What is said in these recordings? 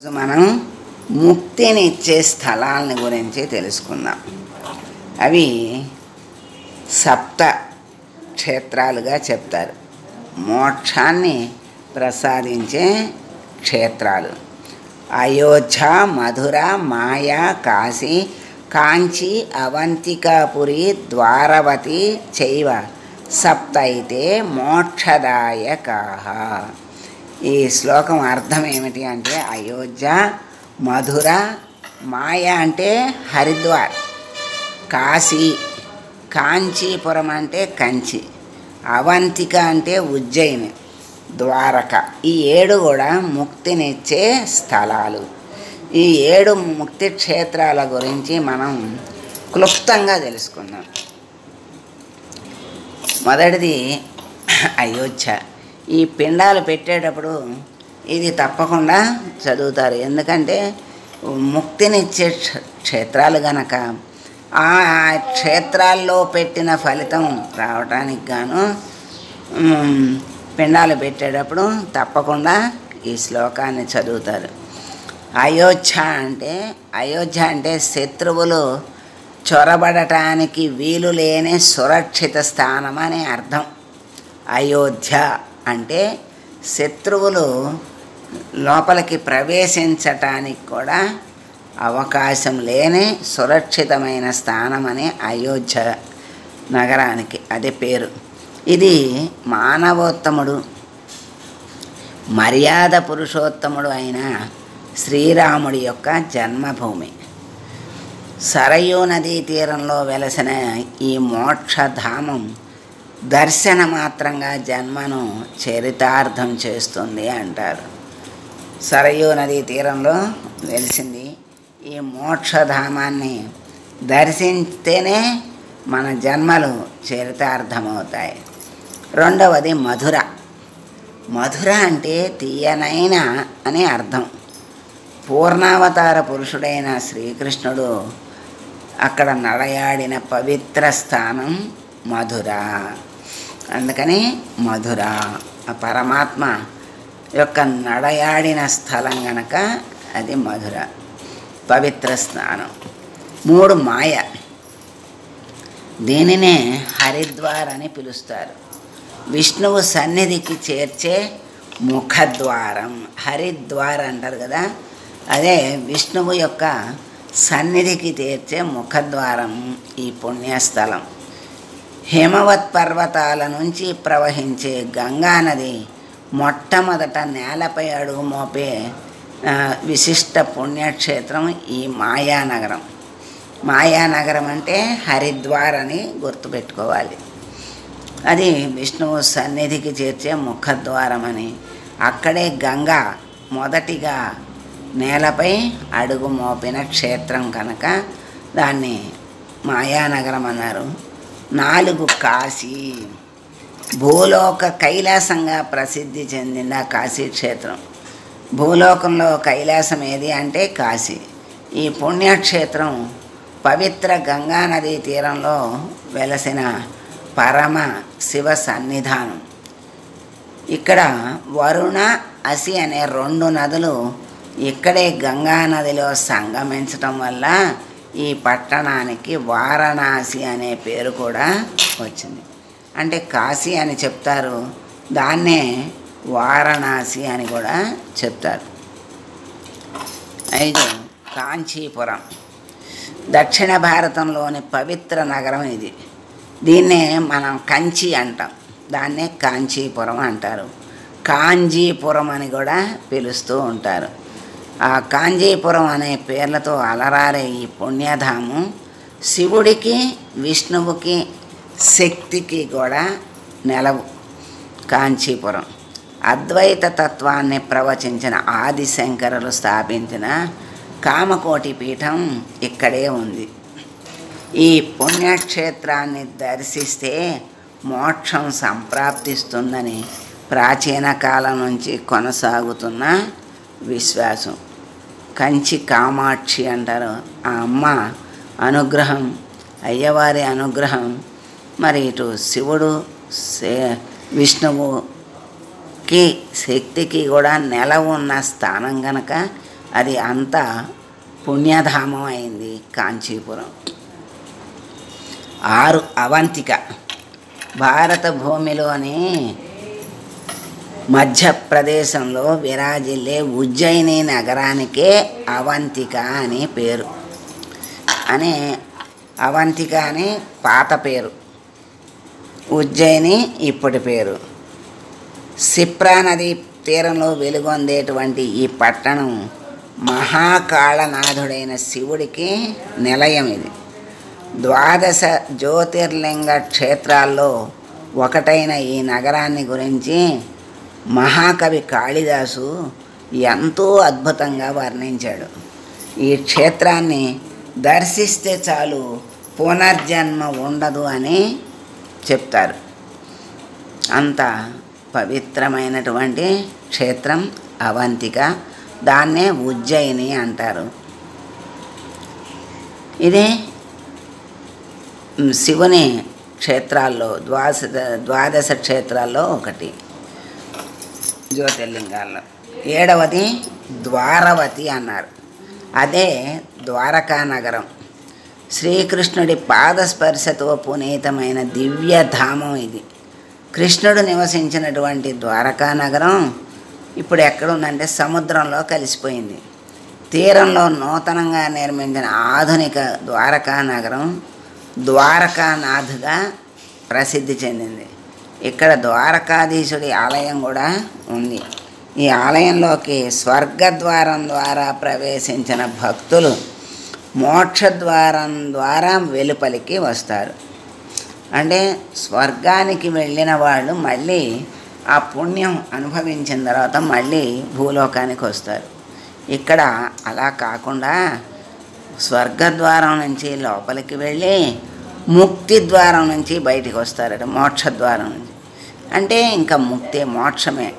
మనం ముక్తినిచ్చే స్థలాలని గురించి తెలుసుకుందాం. అవి సప్త క్షేత్రాలుగా చెప్తారు. మోక్షాన్ని ప్రసాదించే క్షేత్రాలు అయోధ్య, మధుర, మాయా, కాశీ, కాంచి, అవంతికాపురి, ద్వారవతి చైవ సప్తైతే మోక్షదాయకాః. ఈ శ్లోకం అర్థం ఏమిటి అంటే, అయోధ్య, మధుర, మాయ అంటే హరిద్వార్, కాశీ, కాంచీపురం అంటే కంచి, అవంతిక అంటే ఉజ్జయిని, ద్వారక, ఈ 7 కూడా ముక్తినిచ్చే స్థలాలు. ఈ 7 ముక్తి క్షేత్రాల గురించి మనం క్లుప్తంగా తెలుసుకుందాం. మొదటిది అయోధ్య. ఈ పిండాలు పెట్టేటప్పుడు ఇది తప్పకుండా చదువుతారు. ఎందుకంటే ముక్తినిచ్చే క్షేత్రాలు గనక ఆ క్షేత్రాల్లో పెట్టిన ఫలితం రావటానికి గాను పిండాలు పెట్టేటప్పుడు తప్పకుండా ఈ శ్లోకాన్ని చదువుతారు. అయోధ్య అంటే శత్రువులు చొరబడటానికి వీలు లేని సురక్షిత స్థానం అనే అర్థం. అయోధ్య అంటే శత్రువులు లోపలికి ప్రవేశించటానికి కూడా అవకాశం లేని సురక్షితమైన స్థానం అని అయోధ్య నగరానికి అదే పేరు. ఇది మానవోత్తముడు, మర్యాద పురుషోత్తముడు అయిన శ్రీరాముడి యొక్క జన్మభూమి. సరయూ నదీ తీరంలో వెలసిన ఈ మోక్షధామం దర్శన మాత్రంగా జన్మను చరితార్థం చేస్తుంది అంటారు. సరయూ నదీ తీరంలో వెలిసింది ఈ మోక్షధామాన్ని దర్శిస్తేనే మన జన్మలు చరితార్థమవుతాయి. రెండవది మధుర. మధుర అంటే తీయనైన అని అర్థం. పూర్ణావతార పురుషుడైన శ్రీకృష్ణుడు అక్కడ నడయాడిన పవిత్ర స్థానం మధుర. అందుకని మధుర ఆ పరమాత్మ యొక్క నడయాడిన స్థలం గనక అది మధుర, పవిత్ర స్థానం. 3 మాయ. దీనినే హరిద్వార్ అని పిలుస్తారు. విష్ణువు సన్నిధికి చేర్చే ముఖద్వారం హరిద్వార్ అంటారు కదా, అదే విష్ణువు యొక్క సన్నిధికి చేర్చే ముఖద్వారం ఈ పుణ్యస్థలం. హిమవత్ పర్వతాల నుంచి ప్రవహించే గంగానది మొట్టమొదట నేలపై అడుగు మోపే విశిష్ట పుణ్యక్షేత్రం ఈ మాయానగరం. మాయానగరం అంటే హరిద్వార్ అని గుర్తుపెట్టుకోవాలి. అది విష్ణువు సన్నిధికి చేర్చే ముఖద్వారం అని. అక్కడే గంగా మొదటిగా నేలపై అడుగు మోపిన క్షేత్రం కనుక దాన్ని మాయానగరం అన్నారు. 4 కాశీ. భూలోక కైలాసంగా ప్రసిద్ధి చెందిన కాశీ క్షేత్రం. భూలోకంలో కైలాసం ఏది అంటే కాశీ. ఈ పుణ్యక్షేత్రం పవిత్ర గంగానదీ తీరంలో వెలసిన పరమ శివ సన్నిధానం. ఇక్కడ వరుణ, అసి అనే 2 నదులు ఇక్కడే గంగానదిలో సంగమించటం వల్ల ఈ పట్టణానికి వారణాసి అనే పేరు కూడా వచ్చింది. అంటే కాశీ అని చెప్తారు, దాన్నే వారణాసి అని కూడా చెప్తారు. 5 కాంచీపురం. దక్షిణ భారతంలోని పవిత్ర నగరం ఇది. దీన్నే మనం కంచి అంటాం, దాన్నే కాంచీపురం అంటారు. కాంజీపురం అని కూడా పిలుస్తూ ఉంటారు. ఆ కాంజీపురం అనే పేర్లతో అలరారే ఈ పుణ్యధామం శివుడికి, విష్ణువుకి, శక్తికి కూడా నెలవు. కాంచీపురం అద్వైత తత్వాన్ని ప్రవచించిన ఆదిశంకరులు స్థాపించిన కామకోటి పీఠం ఇక్కడే ఉంది. ఈ పుణ్యక్షేత్రాన్ని దర్శిస్తే మోక్షం సంప్రాప్తిస్తుందని ప్రాచీన కాలం నుంచి కొనసాగుతున్న విశ్వాసం. కంచి కామాక్షి అంటారు. ఆ అమ్మ అనుగ్రహం, అయ్యవారి అనుగ్రహం, మరి ఇటు శివుడు, విష్ణువుకి, శక్తికి కూడా నెల ఉన్న స్థానం గనక అది అంతా పుణ్యధామం అయింది కాంచీపురం. 6 అవంతిక. భారత భూమిలోని మధ్యప్రదేశంలో విరాజిల్లే ఉజ్జయిని నగరానికే అవంతిక అని పేరు. అవంతిక అని పాత పేరు, ఉజ్జయిని ఇప్పటి పేరు. సిప్రా నది తీరంలో వెలుగొందేటువంటి ఈ పట్టణం మహాకాళనాథుడైన శివుడికి నిలయం. ఇది 12 జ్యోతిర్లింగ క్షేత్రాల్లో ఒకటైన ఈ నగరాన్ని గురించి మహాకవి కాళిదాసు ఎంతో అద్భుతంగా వర్ణించాడు. ఈ క్షేత్రాన్ని దర్శిస్తే చాలు పునర్జన్మ ఉండదు అని చెప్తారు. అంత పవిత్రమైనటువంటి క్షేత్రం అవంతిక. దాన్నే ఉజ్జయిని అంటారు. ఇది శివుని క్షేత్రాల్లో 12 క్షేత్రాల్లో ఒకటి, జ్యోతిర్లింగాల్లో. 7వది ద్వారవతి అన్నారు. అదే ద్వారకా నగరం. శ్రీకృష్ణుడి పాదస్పర్శతో పునీతమైన దివ్యధామం ఇది. కృష్ణుడు నివసించినటువంటి ద్వారకా నగరం ఇప్పుడు ఎక్కడుందంటే సముద్రంలో కలిసిపోయింది. తీరంలో నూతనంగా నిర్మించిన ఆధునిక ద్వారకా నగరం ద్వారకానాథ్గా ప్రసిద్ధి చెందింది. ఇక్కడ ద్వారకాధీశుడి ఆలయం కూడా ఉంది. ఈ ఆలయంలోకి స్వర్గద్వారం ద్వారా ప్రవేశించిన భక్తులు మోక్షద్వారం ద్వారా వెలుపలికి వస్తారు. అంటే స్వర్గానికి వెళ్ళిన వాళ్ళు మళ్ళీ ఆ పుణ్యం అనుభవించిన తర్వాత మళ్ళీ భూలోకానికి వస్తారు. ఇక్కడ అలా కాకుండా స్వర్గద్వారం నుంచి లోపలికి వెళ్ళి ముక్తి ద్వారం నుంచి బయటికి వస్తారట, మోక్షద్వారం నుంచి. అంటే ఇంకా ముక్తి, మోక్షమే,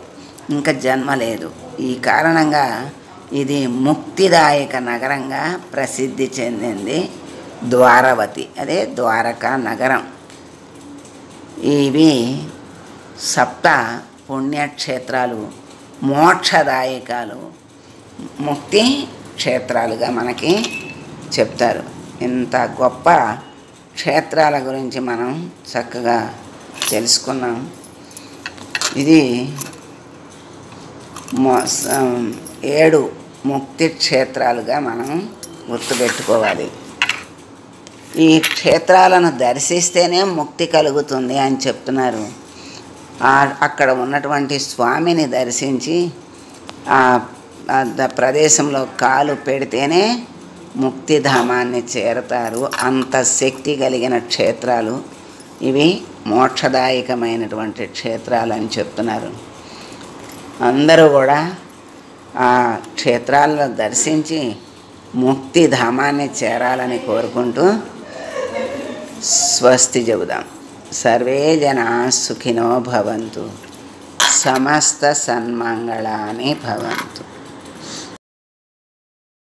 ఇంకా జన్మ లేదు. ఈ కారణంగా ఇది ముక్తిదాయక నగరంగా ప్రసిద్ధి చెందింది ద్వారవతి, అదే ద్వారకా నగరం. ఇవి 7 పుణ్యక్షేత్రాలు, మోక్షదాయకాలు, ముక్తి క్షేత్రాలుగా మనకి చెప్తారు. ఇంత గొప్ప క్షేత్రాల గురించి మనం చక్కగా తెలుసుకున్నాం. ఇది 7 ముక్తి క్షేత్రాలుగా మనం గుర్తుపెట్టుకోవాలి. ఈ క్షేత్రాలను దర్శిస్తేనే ముక్తి కలుగుతుంది అని చెప్తున్నారు. అక్కడ ఉన్నటువంటి స్వామిని దర్శించి ఆ ప్రదేశంలో కాలు పెడితేనే ముక్తిధామాన్ని చేరతారు. అంత శక్తి కలిగిన క్షేత్రాలు ఇవి, మోక్షదాయకమైనటువంటి క్షేత్రాలు అని చెప్తున్నారు. అందరూ కూడా ఆ క్షేత్రాలను దర్శించి ముక్తిధామాన్ని చేరాలని కోరుకుంటూ స్వస్తి చెబుదాం. సర్వే జనా సుఖినో భవంతు, సమస్త సన్మంగళాని భవంతు.